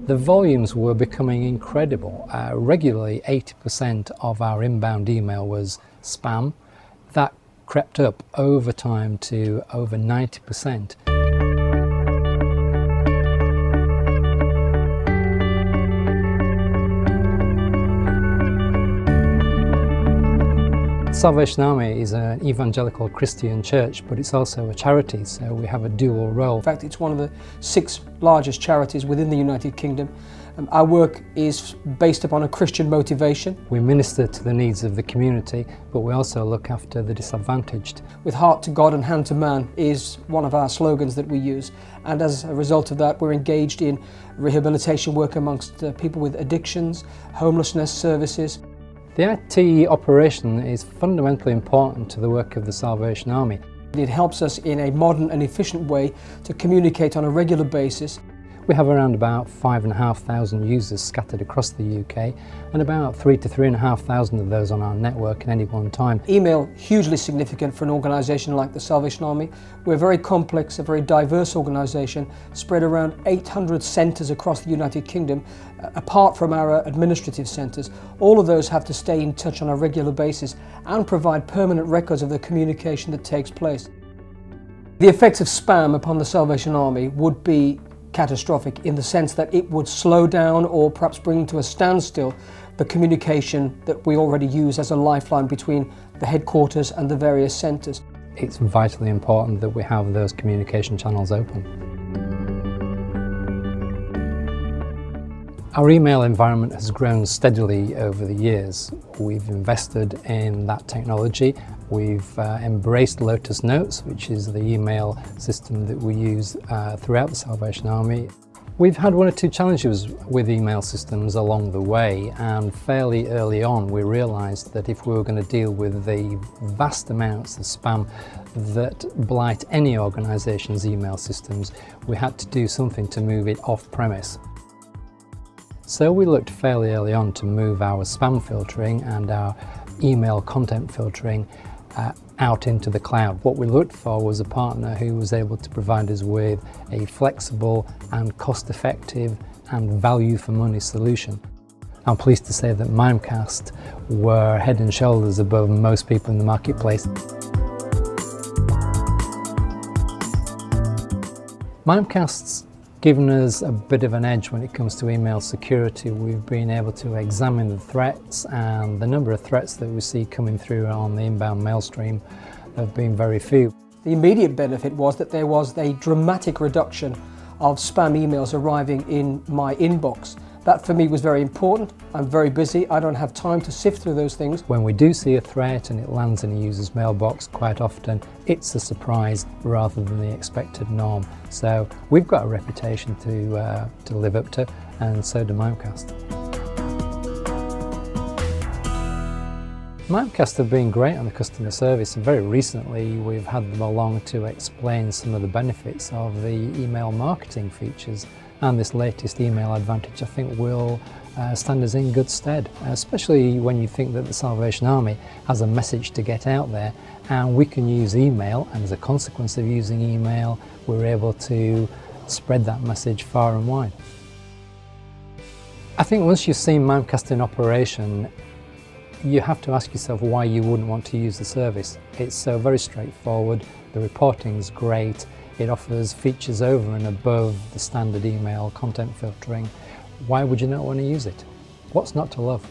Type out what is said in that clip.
The volumes were becoming incredible. Regularly 80% of our inbound email was spam. That crept up over time to over 90%. Salvation Army is an evangelical Christian church, but it's also a charity, so we have a dual role. In fact, it's one of the 6 largest charities within the United Kingdom. Our work is based upon a Christian motivation. We minister to the needs of the community, but we also look after the disadvantaged. With heart to God and hand to man is one of our slogans that we use, and as a result of that we're engaged in rehabilitation work amongst people with addictions, homelessness services. The IT operation is fundamentally important to the work of the Salvation Army. It helps us in a modern and efficient way to communicate on a regular basis. We have around about 5,500 users scattered across the UK and about 3,000 to 3,500 of those on our network at any one time. Email, hugely significant for an organisation like the Salvation Army. We're very complex, a very diverse organisation, spread around 800 centres across the United Kingdom, apart from our administrative centres. All of those have to stay in touch on a regular basis and provide permanent records of the communication that takes place. The effects of spam upon the Salvation Army would be catastrophic in the sense that it would slow down or perhaps bring to a standstill the communication that we already use as a lifeline between the headquarters and the various centres. It's vitally important that we have those communication channels open. Our email environment has grown steadily over the years. We've invested in that technology. We've embraced Lotus Notes, which is the email system that we use throughout the Salvation Army. We've had 1 or 2 challenges with email systems along the way, and fairly early on we realised that if we were going to deal with the vast amounts of spam that blight any organisation's email systems, we had to do something to move it off-premise. So we looked fairly early on to move our spam filtering and our email content filtering out into the cloud. What we looked for was a partner who was able to provide us with a flexible and cost-effective and value-for-money solution. I'm pleased to say that Mimecast were head and shoulders above most people in the marketplace. Mimecast's given us a bit of an edge when it comes to email security. We've been able to examine the threats, and the number of threats that we see coming through on the inbound mail stream have been very few. The immediate benefit was that there was a dramatic reduction of spam emails arriving in my inbox. That for me was very important. I'm very busy, I don't have time to sift through those things. When we do see a threat and it lands in a user's mailbox, quite often it's a surprise rather than the expected norm. So we've got a reputation to live up to, and so do Mimecast. Mimecast have been great on the customer service, and very recently we've had them along to explain some of the benefits of the email marketing features. And this latest email advantage I think will stand us in good stead, especially when you think that the Salvation Army has a message to get out there, and we can use email, and as a consequence of using email we're able to spread that message far and wide. I think once you've seen Mimecast in operation, you have to ask yourself why you wouldn't want to use the service. It's so very straightforward, the reporting's great, it offers features over and above the standard email content filtering. Why would you not want to use it? What's not to love?